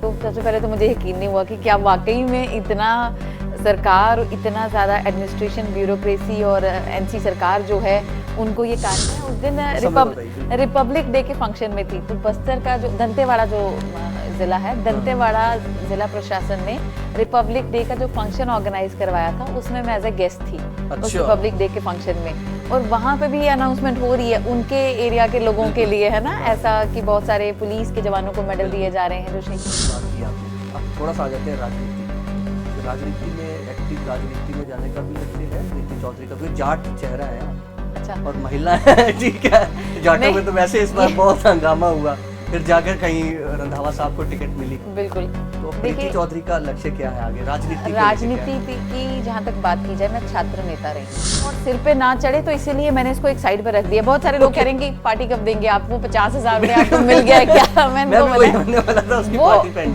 तो सबसे पहले तो मुझे यकीन नहीं हुआ कि क्या वाकई में इतना सरकार, इतना ज़्यादा एडमिनिस्ट्रेशन, ब्यूरोक्रेसी और एनसी सरकार जो है उनको ये कार्य है। उस दिन रिपब्लिक डे के फंक्शन में थी, तो बस्तर का जो दंतेवाड़ा जो ज़िला है, दंतेवाड़ा ज़िला प्रशासन ने रिपब्लिक डे का जो फंक्शन ऑर्गेनाइज करवाया था उसमें मैं एज ए गेस्ट थी। उस रिपब्लिक डे के फंक्शन में, और वहाँ पे भी ये अनाउंसमेंट हो रही है उनके एरिया के लोगों के लिए, है ना, ऐसा कि बहुत सारे पुलिस के जवानों को मेडल दिए जा रहे हैं जो शहीद। अब थोड़ा सा आ जाते हैं राजनीति में एक्टिव राजनीति में जाने का भी ऐसे है प्रीति चौधरी का, कोई जाट चेहरा है। अच्छा। और महिला है, ठीक है। जाटों में तो वैसे इस बार बहुत हंगामा हुआ, फिर जाकर कहीं रंधावा साहब को टिकट मिली। बिल्कुल। तो प्रीति चौधरी का लक्ष्य क्या है आगे राजनीति की जहाँ तक बात की जाए, मैं छात्र नेता रही और सिर पे ना चढ़े तो इसीलिए मैंने इसको एक साइड पर रख दिया। बहुत सारे लोग कह रहे हैं कि पार्टी कब देंगे आप, वो 50,000 रुपए आपको मिल गया क्या? मैंने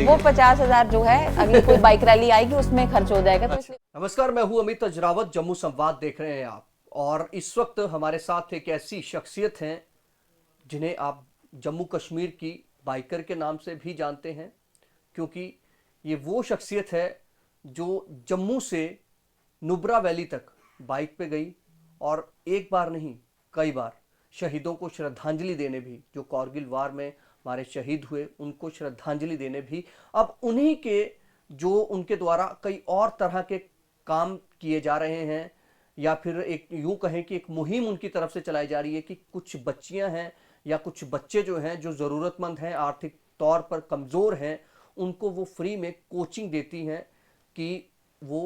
वो 50,000 जो है अगली कोई बाइक रैली आएगी उसमें खर्च हो जाएगा। तो इसलिए नमस्कार, मैं हूँ अमित अजरावत, जम्मू संवाद देख रहे हैं आप, और इस वक्त हमारे साथ एक ऐसी शख्सियत हैं जिन्हें आप जम्मू कश्मीर की बाइकर के नाम से भी जानते हैं, क्योंकि ये वो शख्सियत है जो जम्मू से नुब्रा वैली तक बाइक पे गई और एक बार नहीं कई बार शहीदों को श्रद्धांजलि देने भी, जो कारगिल वार में हमारे शहीद हुए उनको श्रद्धांजलि देने भी, अब उन्हीं के जो उनके द्वारा कई और तरह के काम किए जा रहे हैं, या फिर एक यूं कहें कि एक मुहिम उनकी तरफ से चलाई जा रही है कि कुछ बच्चियां हैं या कुछ बच्चे जो हैं जो ज़रूरतमंद हैं, आर्थिक तौर पर कमज़ोर हैं, उनको वो फ्री में कोचिंग देती हैं कि वो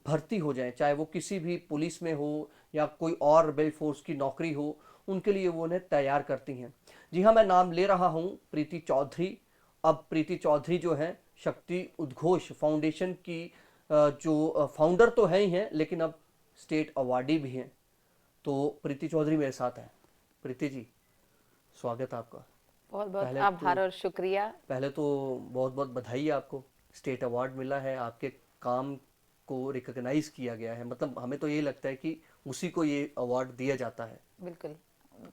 भर्ती हो जाएं, चाहे वो किसी भी पुलिस में हो या कोई और रेबेल फोर्स की नौकरी हो, उनके लिए वो उन्हें तैयार करती हैं। जी हाँ, मैं नाम ले रहा हूँ प्रीति चौधरी। अब प्रीति चौधरी जो हैं शक्ति उद्घोष फाउंडेशन की जो फाउंडर तो हैं ही हैं, लेकिन अब स्टेट अवार्डी भी हैं। तो प्रीति चौधरी मेरे साथ हैं। प्रीति जी, स्वागत है आपका। बहुत बहुत आभार और शुक्रिया। पहले तो बहुत बहुत बधाई, आपको स्टेट अवार्ड मिला है, आपके काम को रिकॉग्नाइज किया गया है। मतलब हमें तो यही लगता है कि उसी को ये अवार्ड दिया जाता है। बिल्कुल।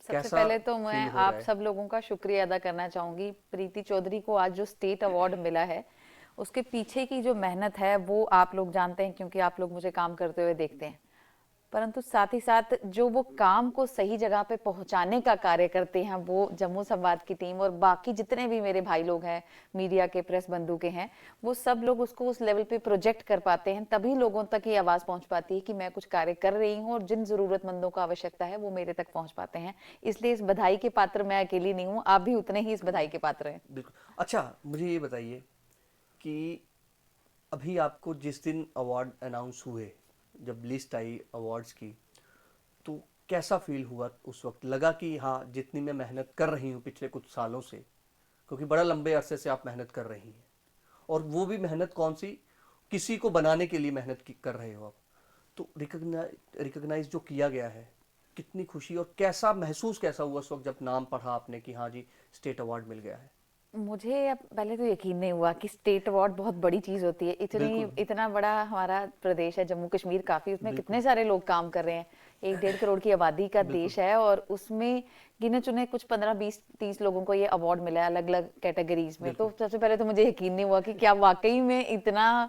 सबसे पहले तो मैं आप सब लोगों का शुक्रिया अदा करना चाहूँगी। प्रीति चौधरी को आज जो स्टेट अवार्ड मिला है उसके पीछे की जो मेहनत है वो आप लोग जानते हैं, क्योंकि आप लोग मुझे काम करते हुए देखते हैं। परंतु साथ ही साथ जो वो काम को सही जगह पे पहुंचाने का कार्य करते हैं, वो जम्मू संवाद की टीम और बाकी जितने भी मेरे भाई लोग हैं, मीडिया के, प्रेस बंधु के हैं, वो सब लोग उसको उस लेवल पे प्रोजेक्ट कर पाते हैं। तभी लोगों तक ये आवाज़ पहुंच पाती है कि मैं कुछ कार्य कर रही हूँ, और जिन ज़रूरतमंदों को आवश्यकता है वो मेरे तक पहुँच पाते हैं। इसलिए इस बधाई के पात्र मैं अकेली नहीं हूँ, आप भी उतने ही इस बधाई के पात्र हैं। बिल्कुल। अच्छा, मुझे ये बताइए कि अभी आपको जिस दिन अवार्ड अनाउंस हुए, जब लिस्ट आई अवार्ड्स की, तो कैसा फील हुआ? उस वक्त लगा कि हाँ, जितनी मैं मेहनत कर रही हूँ पिछले कुछ सालों से, क्योंकि बड़ा लंबे अरसे से आप मेहनत कर रही हैं, और वो भी मेहनत कौन सी, किसी को बनाने के लिए मेहनत कर रहे हो आप, तो रिकॉग्नाइज जो किया गया है, कितनी खुशी और कैसा महसूस कैसा हुआ उस वक्त जब नाम पढ़ा आपने कि हाँ जी स्टेट अवार्ड मिल गया है? मुझे अब पहले तो यकीन नहीं हुआ कि स्टेट अवार्ड बहुत बड़ी चीज होती है। इतना बड़ा हमारा प्रदेश है जम्मू कश्मीर, काफी उसमें कितने सारे लोग काम कर रहे हैं। 1-1.5 करोड़ की आबादी का देश है, और उसमें गिने चुने कुछ 15-20-30 लोगों को ये अवार्ड मिला है अलग अलग कैटेगरीज में। तो सबसे पहले तो मुझे यकीन नहीं हुआ कि क्या वाकई में इतना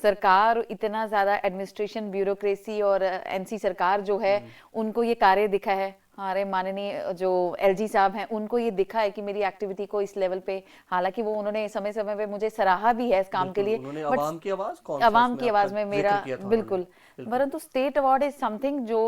सरकार, इतना ज्यादा एडमिनिस्ट्रेशन, ब्यूरोक्रेसी और एनसी सरकार जो है उनको ये कार्य दिखा है। हमारे माननीय जो एलजी साहब हैं उनको ये दिखा है कि मेरी एक्टिविटी को इस लेवल पे, हालांकि वो उन्होंने समय समय पे मुझे सराहा भी है इस काम के लिए, बट आवाम की आवाज में मेरा बिल्कुल। परंतु स्टेट अवार्ड इज समथिंग जो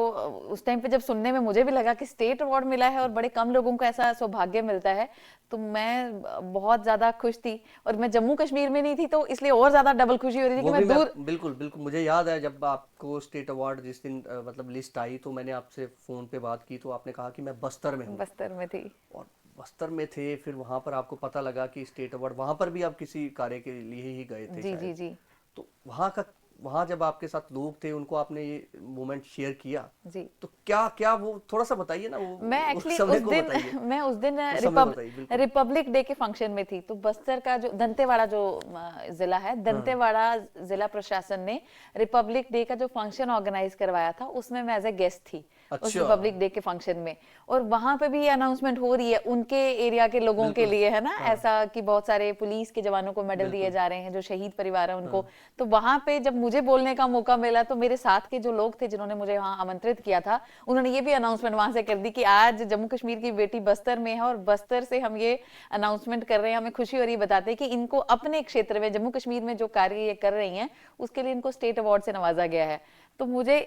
उस टाइम पे जब सुनने में मुझे भी लगा कि स्टेट अवार्ड मिला है और बड़े कम लोगों को ऐसा सौभाग्य मिलता है, तो मैं बहुत ज्यादा खुश थी। और मैं जम्मू कश्मीर में नहीं थी तो इसलिए और ज्यादा डबल खुशी हो रही थी कि मैं दूर। बिल्कुल बिल्कुल, मुझे याद है जब आपको स्टेट अवार्ड जिस दिन मतलब लिस्ट आई, तो मैंने आपसे फोन पे बात की, तो आपने कहा कि मैं बस्तर में हूँ। बस्तर में थी, और बस्तर में थे, फिर वहां पर आपको पता लगा कि स्टेट अवार्ड, वहां पर भी आप किसी कार्य के लिए ही गए थे। जी जी जी। तो वहां जब आपके साथ लोग थे, उनको आपने ये मोमेंट शेयर किया जी, तो क्या वो थोड़ा सा बताइए ना। वो मैं एक्चुअली उस दिन रिपब्लिक डे के फंक्शन में थी। तो बस्तर का जो दंतेवाड़ा जो जिला है, दंतेवाड़ा जिला प्रशासन ने रिपब्लिक डे का जो फंक्शन ऑर्गेनाइज करवाया था उसमें मैं एज ए गेस्ट थी। उस अच्छा। रिपब्लिक डे के फंक्शन में, और वहां पे भी ये अनाउंसमेंट हो रही है उनके एरिया के लोगों के बिल्कुल। लिए, है ना, हाँ। ऐसा कि बहुत सारे पुलिस के जवानों को मेडल दिए बिल्कुल। जा रहे हैं जो शहीद परिवार है उनको। हाँ। तो वहां पे जब मुझे बोलने का मौका मिला तो मेरे साथ के जो लोग थे जिन्होंने मुझे वहां आमंत्रित किया था, उन्होंने ये भी अनाउंसमेंट वहां से कर दी कि आज जम्मू कश्मीर की बेटी बस्तर में है और बस्तर से हम ये अनाउंसमेंट कर रहे हैं, हमें खुशी हो रही है बताते हैं कि इनको अपने क्षेत्र में जम्मू कश्मीर में जो कार्य ये कर रही हैं उसके लिए इनको स्टेट अवार्ड से नवाजा गया है। तो मुझे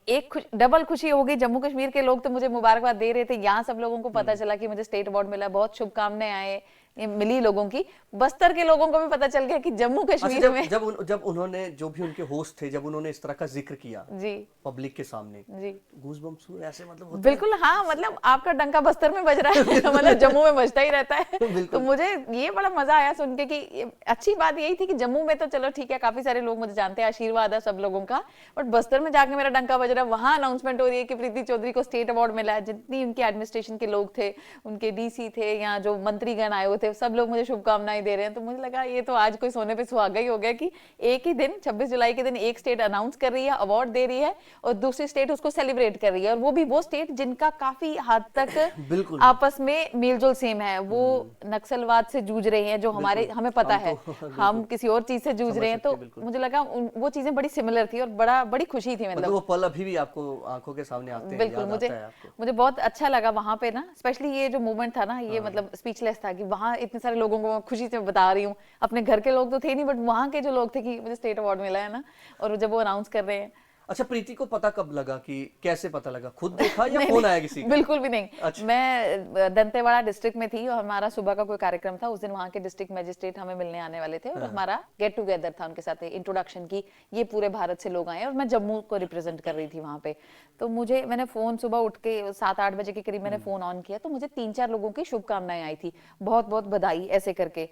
एक डबल खुशी हो गई, जम्मू कश्मीर के लोग तो मुझे मुबारकबाद दे रहे थे, यहाँ सब लोगों को पता चला कि मुझे स्टेट अवार्ड मिला, बहुत शुभकामनाएं आए मिली लोगों की, बस्तर के लोगों को भी पता चल गया कि जम्मू अच्छा, कश्मीर जब में। जब उन्होंने, जो भी उनके होस्ट थे, जब उन्होंने इस तरह का जिक्र किया जी पब्लिक के सामने, जी गूज़बम्प्स हुए ऐसे, मतलब होता है? बिल्कुल, हाँ, मतलब आपका डंका बस्तर में बज रहा है मतलब जम्मू में बजता ही रहता है। तो बिल्कुल। मुझे ये बड़ा मजा आया सुन के कि अच्छी बात यही थी कि जम्मू में तो चलो ठीक है, काफी सारे लोग मुझे जानते हैं, आशीर्वाद है सब लोगों का, बट बस्तर में जाके मेरा डंका बज रहा है, वहां अनाउंसमेंट हो रही है कि प्रीति चौधरी को स्टेट अवार्ड मिला है। जितनी उनकी एडमिनिस्ट्रेशन के लोग थे, उनके डीसी थे या जो मंत्रीगण आए हुए थे, सब लोग मुझे शुभकामनाएं दे रहे हैं। तो मुझे लगा ये तो आज कोई सोने पे सुहागा ही हो गया कि एक ही दिन 26 जुलाई के दिन एक स्टेट अनाउंस कर रही है, अवार्ड दे रही है, और दूसरी स्टेट उसको सेलिब्रेट कर रही है, और वो भी वो स्टेट जिनका काफी हद तक बिल्कुल। आपस में मेलजोल सेम है। वो नक्सलवाद से जूझ रहे हैं जो हमारे हमें पता हम है, तो हम बिल्कुल किसी और चीज से जूझ समझ रहे हैं। सकते तो हैं, बिल्कुल। मुझे लगा वो चीजें बड़ी सिमिलर थी और बड़ी खुशी थी, मतलब मतलब वो पल अभी भी आपको आंखों के सामने आते हैं, बिल्कुल। याद मुझे आता है आपको? मुझे बहुत अच्छा लगा वहां पे ना, स्पेशली ये जो मोमेंट था ना, ये मतलब स्पीचलेस था कि वहां इतने सारे लोगों को मैं खुशी से बता रही हूँ। अपने घर के लोग तो थे नहीं, बट वहां के जो लोग थे कि मुझे स्टेट अवार्ड मिला है ना, और जब वो अनाउंस कर रहे हैं। अच्छा, प्रीति को पता कब लगा, कि कैसे पता लगा, खुद देखा या नहीं, फोन आया नहीं, किसी का? बिल्कुल भी नहीं। अच्छा। मैं दंतेवाड़ा डिस्ट्रिक्ट में थी और हमारा सुबह का कोई कार्यक्रम था। उस दिन वहाँ के डिस्ट्रिक्ट मजिस्ट्रेट हमें मिलने आने वाले थे और हमारा गेट टुगेदर था उनके साथ, इंट्रोडक्शन की, ये पूरे भारत से लोग आए और मैं जम्मू को रिप्रेजेंट कर रही थी वहाँ पे। तो मैंने फोन सुबह उठ के 7-8 बजे के करीब मैंने फोन ऑन किया, तो मुझे 3-4 लोगों की शुभकामनाएं आई थी, बहुत बहुत बधाई ऐसे करके।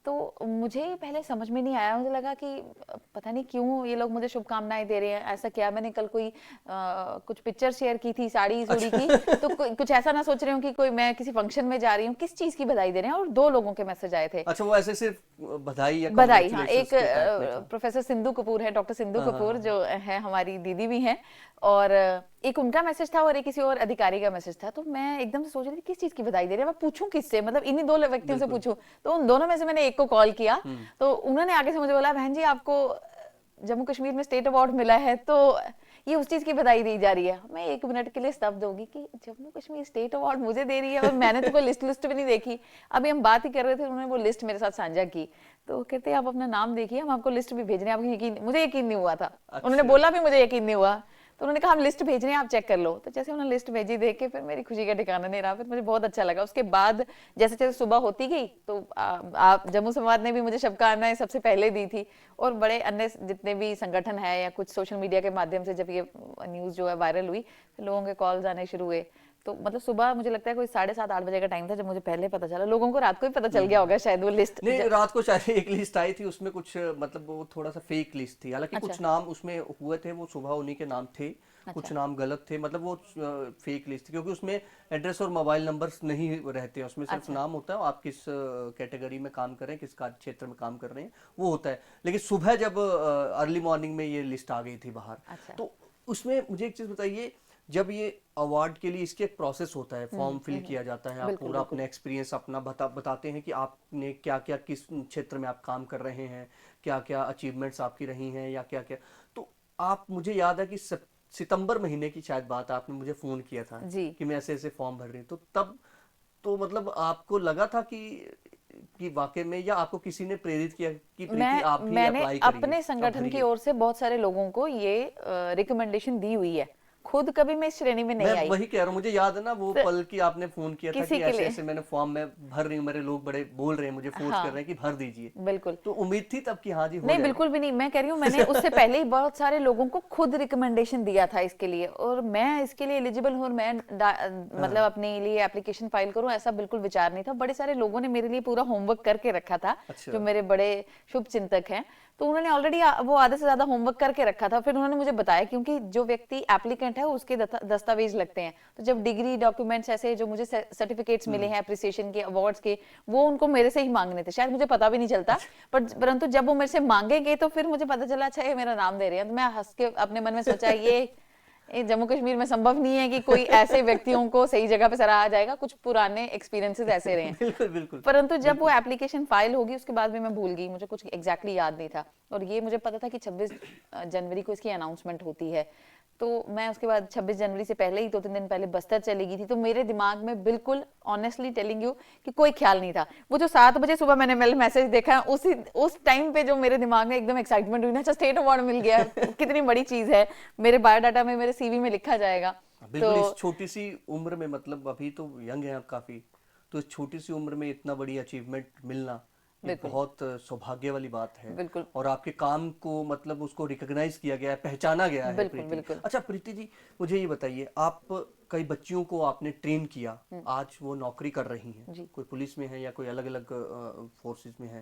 तो मुझे पहले समझ में नहीं आया, मुझे लगा कि पता नहीं क्यों ये लोग मुझे शुभकामनाएं दे रहे हैं, ऐसा क्या मैंने कल कोई कुछ पिक्चर शेयर की थी साड़ी सूड़ी की, तो कुछ ऐसा ना सोच रही हूँ कि कोई मैं किसी फंक्शन में जा रही हूँ, किस चीज की बधाई दे रहे हैं। और 2 लोगों के मैसेज आए थे। अच्छा, वो ऐसे सिर्फ बधाई या बधाई, हाँ, congratulations एक के टाइप में था? प्रोफेसर सिंधु कपूर है, डॉक्टर सिंधु हाँ, कपूर हाँ, जो है हमारी दीदी भी हैं, और एक उनका मैसेज था और एक किसी और अधिकारी का मैसेज था। तो मैं एकदम से सोच रही थी किस चीज की बधाई दे रहे हैं, मैं पूछूं किससे, मतलब इन्हीं 2 व्यक्तियों से पूछूं। तो उन दोनों में से मैंने एक को कॉल किया, तो उन्होंने आगे से मुझे बोला, बहन जी आपको जम्मू कश्मीर में स्टेट अवार्ड मिला है, तो ये उस चीज की बधाई दी जा रही है। मैं 1 मिनट के लिए स्तब्ध होगी कि जम्मू कश्मीर स्टेट अवार्ड मुझे दे रही है, और मैंने तो कोई लिस्ट भी नहीं देखी। अभी हम बात ही कर रहे थे, उन्होंने वो लिस्ट मेरे साथ साझा की, तो कहते आप अपना नाम देखिए, हम आपको लिस्ट भी भेज रहे हैं। आपको यकीन, मुझे यकीन नहीं हुआ था, उन्होंने अच्छा। बोला भी मुझे यकीन नहीं हुआ, तो उन्होंने कहा हम लिस्ट भेज रहे हैं, आप चेक कर लो। तो जैसे उन्होंने लिस्ट भेजी, देख के फिर मेरी खुशी का ठिकाना नहीं रहा, फिर मुझे बहुत अच्छा लगा। उसके बाद जैसे जैसे सुबह होती गई, तो आप जम्मू संवाद ने भी मुझे शुभकामनाएं सबसे पहले दी थी, और बड़े अन्य जितने भी संगठन है या कुछ सोशल मीडिया के माध्यम से जब ये न्यूज जो है वायरल हुई, फिर लोगों के कॉल्स आने शुरू हुए। तो मतलब सुबह मुझे लगता है कोई 7:30-8 बजे का टाइम था जब मुझे पहले पता चला। लोगों को रात को ही पता चल गया होगा शायद वो लिस्ट। नहीं, रात को शायद एक लिस्ट आई थी, उसमें कुछ मतलब वो थोड़ा सा फेक लिस्ट थी, हालांकि कुछ नाम उसमें हुए थे, वो सुबह उन्हीं के नाम थे, कुछ नाम गलत थे, मतलब वो फेक लिस्ट थी, क्योंकि उसमें एड्रेस और मोबाइल नंबर्स नहीं रहते हैं, उसमें सिर्फ नाम होता है, आप किस कैटेगरी में काम कर रहे हैं, किस कार्य क्षेत्र में काम कर रहे हैं, वो होता है। लेकिन सुबह जब अर्ली मॉर्निंग में ये लिस्ट आ गई थी बाहर, तो उसमें मुझे एक चीज बताइए, जब ये अवार्ड के लिए इसके एक प्रोसेस होता है, फॉर्म फिल किया जाता है, आप पूरा अपना एक्सपीरियंस अपना बताते हैं कि आपने क्या क्या, किस क्षेत्र में आप काम कर रहे हैं, क्या क्या अचीवमेंट्स आपकी रही हैं, या क्या क्या। तो आप, मुझे याद है कि सितंबर महीने की शायद बात, आपने मुझे फोन किया था कि मैं ऐसे ऐसे फॉर्म भर रही हूँ, तो तब तो मतलब आपको लगा था कि वाकई में, या आपको किसी ने प्रेरित किया कि प्रीति आप भी मैंने अप्लाई करिए, अपने संगठन की ओर से बहुत सारे लोगों को ये रिकमेंडेशन दी हुई है, खुद कभी मैं इस श्रेणी में नहीं मैं आई। वही कह रहा हूँ, मुझे याद है ना वो पल की आपने फोन किया था किसी कि के ऐसे लिए ऐसे मैंने फॉर्म में भर रही हूँ, मेरे लोग बड़े बोल रहे हैं, मुझे फोर्स कर रहे हैं कि भर दीजिए। बिल्कुल। तो उम्मीद थी तब कि हाँ जी हो नहीं, जाएगा। बिल्कुल भी नहीं। मैं कह रही हूँ मैंने उससे पहले ही बहुत सारे लोगों को खुद रिकमेंडेशन दिया था इसके लिए, और मैं इसके लिए एलिजिबल हूँ और मैं मतलब अपने लिए एप्लीकेशन फाइल करूँ, ऐसा बिल्कुल विचार नहीं था। बड़े सारे लोगों ने मेरे लिए पूरा होमवर्क करके रखा था, जो मेरे बड़े शुभ चिंतक हैं, तो उन्होंने ऑलरेडी वो आधे से ज्यादा होमवर्क करके रखा था। फिर उन्होंने मुझे बताया, क्योंकि जो व्यक्ति एप्लीकेंट है उसके दस्तावेज लगते हैं, तो जब डिग्री डॉक्यूमेंट्स ऐसे जो मुझे सर्टिफिकेट्स मिले हैं अप्रिसिएशन के, अवार्ड्स के, वो उनको मेरे से ही मांगने थे, शायद मुझे पता भी नहीं चलता, परंतु जब वो मेरे से मांगेंगे तो फिर मुझे पता चला अच्छा ये मेरा नाम दे रहे हैं। तो मैं हंस के अपने मन में सोचा ये जम्मू कश्मीर में संभव नहीं है कि कोई ऐसे व्यक्तियों को सही जगह पे सराहा जाएगा, कुछ पुराने एक्सपीरियंसेस ऐसे रहे हैं। बिल्कुल बिल्कुल। परंतु जब वो एप्लीकेशन फाइल होगी उसके बाद भी मैं भूल गई, मुझे कुछ एग्जैक्टली याद नहीं था। और ये मुझे पता था कि 26 जनवरी को इसकी अनाउंसमेंट होती है, तो मैं उसके बाद 26 जनवरी से पहले ही 2-3 दिन पहले बस्तर चली गई थी। तो मेरे दिमाग में बिल्कुल ऑनेस्टली टेलिंग यू कि कोई ख्याल नहीं था। वो जो 7 बजे सुबह मैंने मैसेज देखा, उस टाइम पे जो मेरे दिमाग में एकदम एक्साइटमेंट हुई ना, अच्छा स्टेट अवार्ड मिल गया, कितनी बड़ी चीज है, मेरे बायोडाटा में, मेरे सीवी में लिखा जाएगा। बिल्कुल। इस छोटी सी उम्र में, मतलब अभी तो यंग हैं आप काफी, तो इस छोटी सी उम्र में इतना बड़ी अचीवमेंट मिलना ये बहुत सौभाग्य वाली बात है। बिल्कुल। और आपके काम को मतलब उसको रिकॉग्नाइज किया गया है, पहचाना गया है। बिल्कुल, प्रीति, बिल्कुल। अच्छा प्रीति जी, मुझे ये बताइए, आप कई बच्चियों को आपने ट्रेन किया, आज वो नौकरी कर रही हैं, कोई पुलिस में है या कोई अलग अलग फोर्सेस में है,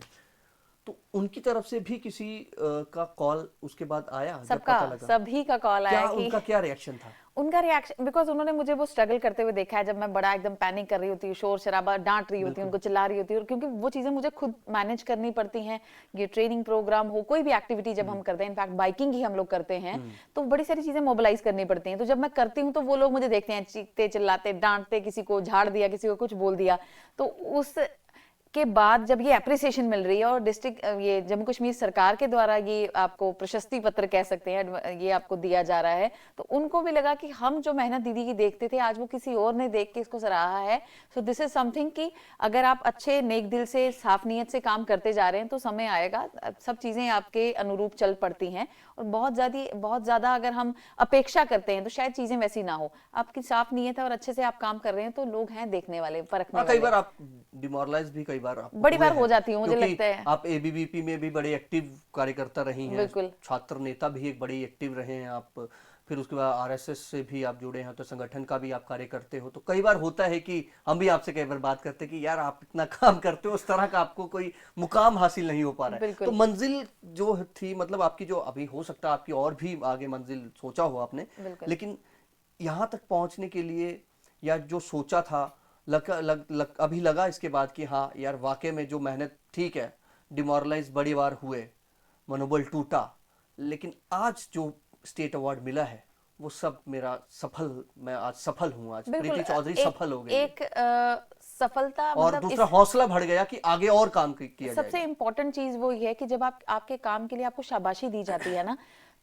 तो उनकी तरफ से भी किसी का कॉल उसके बाद आया जब सबका, पता लगा? सभी का कॉल आया कि उनका क्या रिएक्शन था? उनका रिएक्शन, बिकॉज उन्होंने मुझे वो स्ट्रगल करते हुए देखा है, जब मैं बड़ा एकदम पैनिक कर रही होती हूँ, शोर शराबा, डांट रही होती हूँ, उनको चिल्ला रही होती हूँ, क्योंकि वो चीजें मुझे खुद मैनेज करनी पड़ती हैं। ये ट्रेनिंग प्रोग्राम हो, कोई भी एक्टिविटी जब हम करते हैं, इनफैक्ट बाइकिंग ही हम लोग करते हैं, तो बड़ी सारी चीजें मोबिलाइज करनी पड़ती हैं। तो जब मैं करती हूँ तो वो लोग मुझे देखते हैं चीखते चिल्लाते, डांटते, किसी को झाड़ दिया, किसी को कुछ बोल दिया, तो उस के बाद जब ये एप्रिसिएशन मिल रही है और डिस्ट्रिक्ट, ये जम्मू कश्मीर सरकार के द्वारा ये आपको प्रशस्ति पत्र कह सकते हैं, ये आपको दिया जा रहा है, तो उनको भी लगा कि हम जो मेहनत दीदी की देखते थे, आज वो किसी और ने देख के इसको सराहा है। सो दिस इज समथिंग कि अगर आप अच्छे नेक दिल से, साफ नीयत से काम करते जा रहे हैं तो समय आएगा, सब चीजें आपके अनुरूप चल पड़ती हैं। और बहुत ज्यादा अगर हम अपेक्षा करते हैं तो शायद चीजें वैसी ना हो। आपकी साफ नीयत है और अच्छे से आप काम कर रहे हैं तो लोग हैं देखने वाले, परखने वाले। कई बार आप डिमोरलाइज भी कई बार बड़ी बार हो जाती हूँ, मुझे लगता है। आप एबीवीपी में भी बड़े एक्टिव कार्यकर्ता रही हैं, बिल्कुल। छात्र नेता भी एक बड़ी एक्टिव रहे हैं आप, फिर उसके बाद आरएसएस से भी आप जुड़े हैं, तो संगठन का भी आप कार्य करते हो। तो कई बार होता है कि हम भी आपसे कई बार बात करते हैं कि यार आप इतना काम करते हो, उस तरह का आपको कोई मुकाम हासिल नहीं हो पा रहा है। तो मंजिल जो थी, मतलब आपकी जो अभी, हो सकता है आपकी और भी आगे मंजिल सोचा हो आपने, लेकिन यहाँ तक पहुंचने के लिए या जो सोचा था, अभी लगा इसके बाद कि हाँ यार वाकई में जो मेहनत, ठीक है डिमोरलाइज बड़ी बार हुए, मनोबल टूटा, लेकिन आज जो स्टेट अवार्ड मिला है वो सब मेरा सफल, मैं आज सफल हूँ, आज प्रीति चौधरी सफल हो गई। एक सफलता, और मतलब दूसरा हौसला बढ़ गया कि आगे और काम किया सबसे इम्पोर्टेंट चीज वो ये है कि जब आपके काम के लिए आपको शाबाशी दी जाती है ना,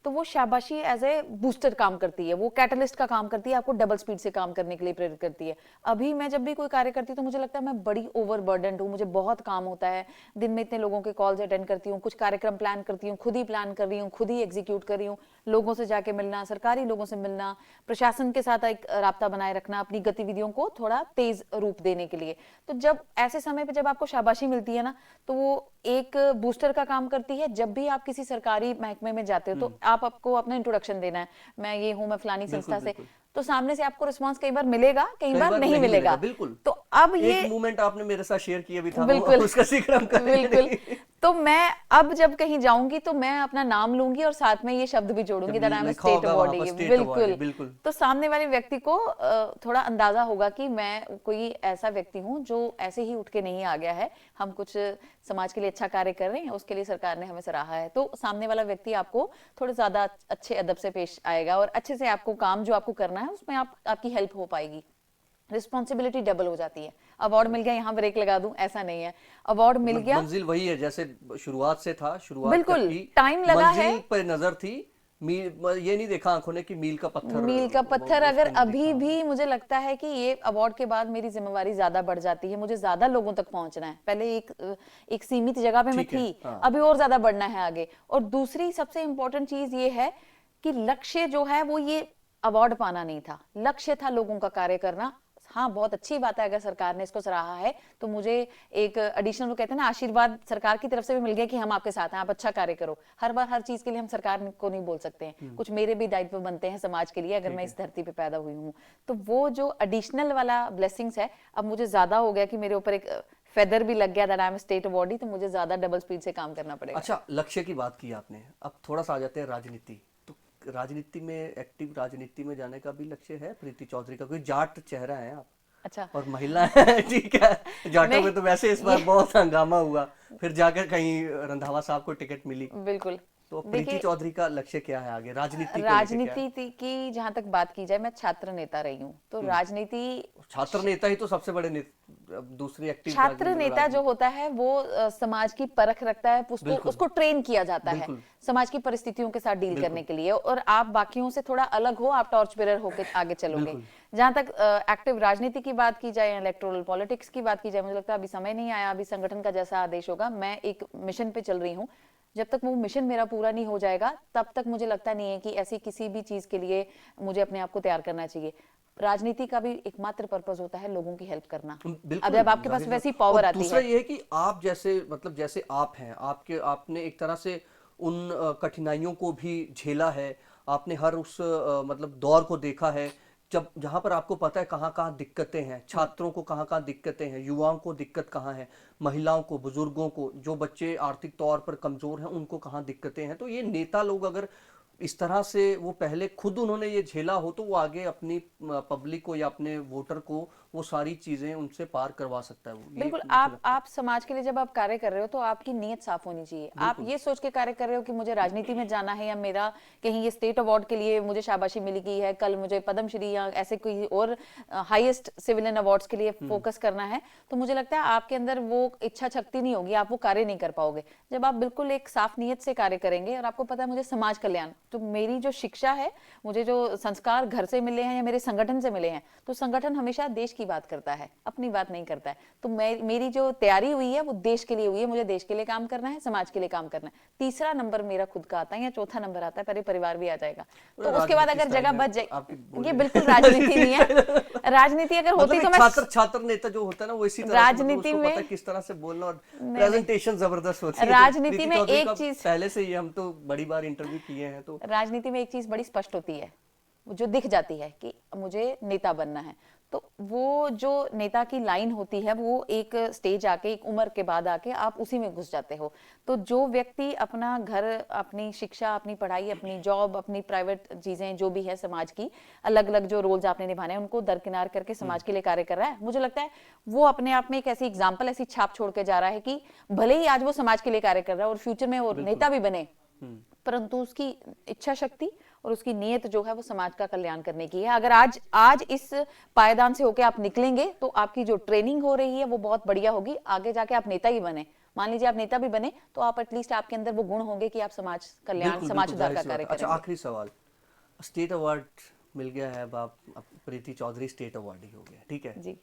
तो वो शाबाशी एज ए बूस्टर काम करती है, वो कैटलिस्ट का काम करती है, आपको डबल स्पीड से काम करने के लिए प्रेरित करती है। अभी मैं जब भी कोई कार्य करती हूँ तो मुझे लगता है मैं बड़ी ओवरबर्डन्ड हूँ, मुझे बहुत काम होता है, दिन में इतने लोगों के कॉल्स अटेंड करती हूँ, कुछ कार्यक्रम प्लान करती हूँ, खुद ही प्लान कर रही हूँ, खुद ही एग्जीक्यूट कर रही हूँ, लोगों से जाके मिलना, सरकारी लोगों से मिलना, प्रशासन के साथ एक राब्ता बनाए रखना, अपनी गतिविधियों को थोड़ा तेज रूप देने के लिए। तो जब ऐसे समय पे जब आपको शाबाशी मिलती है ना, तो वो एक बूस्टर का काम करती है। जब भी आप किसी सरकारी महकमे में जाते हो तो आपको अपना इंट्रोडक्शन देना है, मैं ये हूं, मैं फलानी संस्था से, तो सामने से आपको रिस्पांस कई बार मिलेगा, कई बार नहीं मिलेगा। बिल्कुल। तो अब ये एक मोमेंट आपने मेरे साथ शेयर किया भी था, बिल्कुल उसका जिक्र हम करेंगे। बिल्कुल। तो मैं अब जब कहीं जाऊंगी तो मैं अपना नाम लूंगी और साथ में ये शब्द भी जोड़ूंगी, that I am state awardee. बिल्कुल। तो सामने वाले व्यक्ति को थोड़ा अंदाजा होगा कि मैं कोई ऐसा व्यक्ति हूं जो ऐसे ही उठ के नहीं आ गया है, हम कुछ समाज के लिए अच्छा कार्य कर रहे हैं, उसके लिए सरकार ने हमें सराहा है। तो सामने वाला व्यक्ति आपको थोड़ा ज्यादा अच्छे अदब से पेश आएगा और अच्छे से आपको काम जो आपको करना है उसमें आपकी हेल्प हो पाएगी। रिस्पॉन्सिबिलिटी डबल हो जाती है। अवार्ड मिल गया, यहाँ ब्रेक लगा दूं, ऐसा नहीं है। अवार्ड मिल गया, मंजिल वही है जैसे शुरुआत से था, शुरुआत बिल्कुल टाइम लगा है, मंजिल पर नजर थी, ये नहीं देखा आंखों ने कि मील का पत्थर। अगर अभी भी मुझे लगता है कि ये अवार्ड के बाद मेरी जिम्मेवारी ज्यादा बढ़ जाती है, मुझे ज्यादा लोगों तक पहुंचना है। पहले एक सीमित जगह पे मैं थी, अभी और ज्यादा बढ़ना है आगे। और दूसरी सबसे इंपॉर्टेंट चीज ये है कि लक्ष्य जो है वो ये अवार्ड पाना नहीं था, लक्ष्य था लोगों का कार्य करना। हाँ, बहुत अच्छी बात है अगर सरकार ने इसको सराहा है, तो मुझे एक एडिशनल, वो कहते हैं ना, आशीर्वाद सरकार की तरफ से भी मिल गया कि हम आपके साथ हैं, आप अच्छा कार्य करो। हर बार हर चीज के लिए हम सरकार को नहीं बोल सकते हैं, कुछ मेरे भी दायित्व बनते हैं समाज के लिए, अगर मैं इस धरती पे पैदा हुई हूँ। तो वो जो एडिशनल वाला ब्लेसिंग्स है, अब मुझे ज्यादा हो गया कि मेरे ऊपर एक फेदर भी लग गया, that I am state awardee, तो मुझे ज्यादा डबल स्पीड से काम करना पड़ेगा। अच्छा, लक्ष्य की बात की आपने, अब थोड़ा सा आ जाते हैं राजनीति। तो राजनीति में, एक्टिव राजनीति में जाने का भी लक्ष्य है प्रीति चौधरी का? कोई जाट चेहरा है आप, अच्छा, और महिला है, ठीक है। जाटों में तो वैसे इस बार बहुत हंगामा हुआ, फिर जाकर कहीं रंधावा साहब को टिकट मिली। बिल्कुल। तो प्रीति देखिए, चौधरी का लक्ष्य क्या है आगे, राजनीति को लेके क्या है? राजनीति की जहां तक बात की जाए, मैं छात्र नेता रही हूँ, तो राजनीति, छात्र नेता ही तो सबसे बड़े दूसरी एक्टिव छात्र नेता जो होता है वो समाज की परख रखता है, उसको बिल्कुल। उसको ट्रेन किया जाता है बिल्कुल। समाज की परिस्थितियों के साथ डील करने के लिए, और आप बाकियों से थोड़ा अलग हो, आप टॉर्च बेरर होकर आगे चलोगे। बिल्कुल। जहां तक एक्टिव राजनीति की बात की जाए, इलेक्टोरल पॉलिटिक्स की बात की जाए, मुझे लगता है अभी समय नहीं आया, अभी संगठन का जैसा आदेश होगा। मैं एक मिशन पे चल रही हूँ, जब तक वो मिशन मेरा पूरा नहीं हो जाएगा तब तक मुझे लगता नहीं है कि ऐसी किसी भी चीज के लिए मुझे अपने आप को तैयार करना चाहिए। राजनीति का भी एकमात्र पर्पस होता है लोगों की हेल्प करना। बिल्कुल, अब जब आपके पास जाहिर वैसी बात। पावर और आती दूसरा है, ये है कि आप जैसे मतलब जैसे आप हैं, आपने एक तरह से उन कठिनाइयों को भी झेला है, आपने हर उस मतलब दौर को देखा है, जब जहां पर आपको पता है कहाँ कहाँ दिक्कतें हैं, छात्रों को कहाँ कहाँ दिक्कतें हैं, युवाओं को दिक्कत कहाँ है, महिलाओं को, बुजुर्गों को, जो बच्चे आर्थिक तौर पर कमजोर हैं उनको कहाँ दिक्कतें हैं। तो ये नेता लोग अगर इस तरह से वो पहले खुद उन्होंने ये झेला हो तो वो आगे अपनी पब्लिक को या अपने वोटर को वो सारी चीजें उनसे पार करवा सकता है। वो ये बिल्कुल। मुझे लगता है। आप समाज के लिए जब आप कार्य कर रहे हो तो आपकी नीयत साफ होनी चाहिए। आप ये सोच के कार्य कर रहे हो कि मुझे राजनीति में जाना है, या मेरा कहीं ये स्टेट अवार्ड के लिए मुझे शाबाशी मिली गई है, कल मुझे पद्मश्री या ऐसे कोई और हाईएस्ट सिविलियन अवार्ड्स के लिए फोकस करना है, तो मुझे लगता है आपके अंदर वो इच्छा शक्ति नहीं होगी, आप वो कार्य नहीं कर पाओगे। जब आप बिल्कुल एक साफ नीयत से कार्य करेंगे और आपको पता है मुझे समाज कल्याण, तो मेरी जो शिक्षा है, मुझे जो संस्कार घर से मिले हैं या मेरे संगठन से मिले हैं, तो संगठन हमेशा देश की बात करता है, अपनी बात नहीं करता है। तो मेरी जो तैयारी हुई है वो देश के लिए हुई है, मुझे देश के लिए काम करना है, समाज के लिए काम करना है। तीसरा नंबर मेरा खुद का आता है या चौथा नंबर आता है, पहले परिवार भी आ जाएगा। तो उसके बाद अगर जगह बच जाए, ये बिल्कुल राजनीति नहीं है। राजनीति अगर होती तो मैं छात्र नेता जो होता है ना वो इसी तरह राजनीति में पता है किस तरह से बोलना, और प्रेजेंटेशन जबरदस्त होती है। राजनीति में एक चीज, पहले से ही हम तो बड़ी बार इंटरव्यू किए हैं, तो राजनीति में एक चीज बड़ी स्पष्ट होती है, जो दिख जाती है कि मुझे नेता बनना है। तो वो जो नेता की लाइन होती है वो एक स्टेज आके, एक उम्र के बाद आके आप उसी में घुस जाते हो। तो जो व्यक्ति अपना घर, अपनी शिक्षा, अपनी पढ़ाई, अपनी जॉब, अपनी प्राइवेट चीजें जो भी है समाज की, अलग अलग जो रोल्स आपने निभाने हैं उनको दरकिनार करके समाज के लिए कार्य कर रहा है, मुझे लगता है वो अपने आप में एक ऐसी एग्जाम्पल, ऐसी छाप छोड़ के जा रहा है कि भले ही आज वो समाज के लिए कार्य कर रहा है और फ्यूचर में वो नेता भी बने, परंतु उसकी इच्छा शक्ति और उसकी नीयत जो है वो समाज का कल्याण करने की है। अगर आज इस पायदान से होकर आप निकलेंगे तो आपकी जो ट्रेनिंग हो रही है वो बहुत बढ़िया होगी, आगे जाके आप नेता ही बने। मान लीजिए आप नेता भी बने तो आप एटलीस्ट आपके अंदर वो गुण होंगे कि आप समाज कल्याण, समाज सुधार का कार्य करेंगे। अच्छा, आखिरी सवाल, स्टेट अवार्ड मिल गया है, अब प्रीति चौधरी स्टेट अवार्ड ही हो गया, ठीक है जी।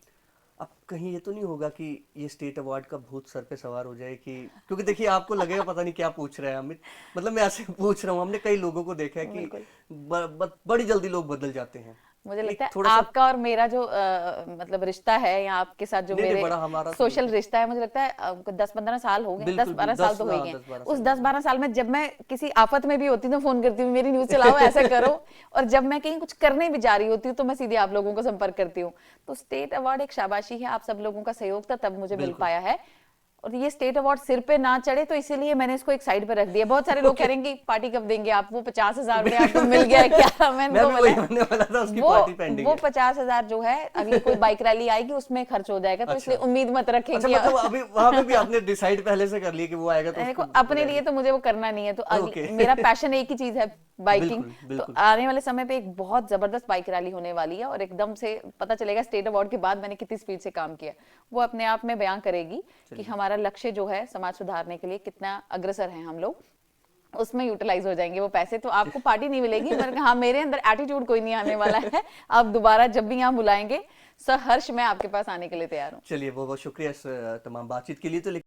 अब कहीं ये तो नहीं होगा कि ये स्टेट अवार्ड का भूत सर पे सवार हो जाए, कि क्योंकि देखिए आपको लगेगा पता नहीं क्या पूछ रहे हैं अमित, मतलब मैं ऐसे पूछ रहा हूँ, हमने कई लोगों को देखा है कि बड़ी जल्दी लोग बदल जाते हैं। मुझे लगता है आपका और मेरा जो मतलब रिश्ता है या आपके साथ जो मेरे सोशल रिश्ता है, मुझे लगता है 10-15 साल हो गए, 10-12 साल तो हो गए। उस 10-12 साल में जब मैं किसी आफत में भी होती हूँ तो फोन करती हूँ, मेरी न्यूज चलाओ, ऐसा करो, और जब मैं कहीं कुछ करने भी जा रही होती हूँ तो मैं सीधे आप लोगों को संपर्क करती हूँ। तो स्टेट अवार्ड एक शाबाशी है, आप सब लोगों का सहयोग था तब मुझे मिल पाया है। और ये स्टेट अवार्ड सिर पे ना चढ़े तो इसीलिए मैंने इसको एक साइड पे रख दिया। बहुत सारे लोग कह रहे हैं कि पार्टी कब देंगे आप, वो 50,000 रुपए आपको मिल गया है क्या? मैंने वो 50,000 जो है अगली कोई बाइक रैली आएगी उसमें खर्च हो जाएगा, तो इसलिए उम्मीद मत रखें। अच्छा, मतलब अभी वहां पे भी आपने डिसाइड पहले से कर लिया कि वो आएगा, तो देखो अपने लिए तो मुझे वो करना नहीं है, तो मेरा पैशन एक ही चीज है, बाइकिंग। तो आने वाले समय पे एक बहुत जबरदस्त बाइक रैली होने वाली है और एकदम से पता चलेगा स्टेट अवार्ड के बाद मैंने कितनी स्पीड से काम किया, वो अपने आप में बयां करेगी कि हमारा लक्ष्य जो है समाज सुधारने के लिए कितना अग्रसर है हम लोग, उसमें यूटिलाइज हो जाएंगे वो पैसे। तो आपको पार्टी नहीं मिलेगी, मगर हाँ मेरे अंदर एटीट्यूड कोई नहीं आने वाला है। आप दोबारा जब भी यहाँ बुलाएंगे सहर्ष मैं आपके पास आने के लिए तैयार हूँ। चलिए, बहुत बहुत शुक्रिया इस तमाम बातचीत के लिए। तो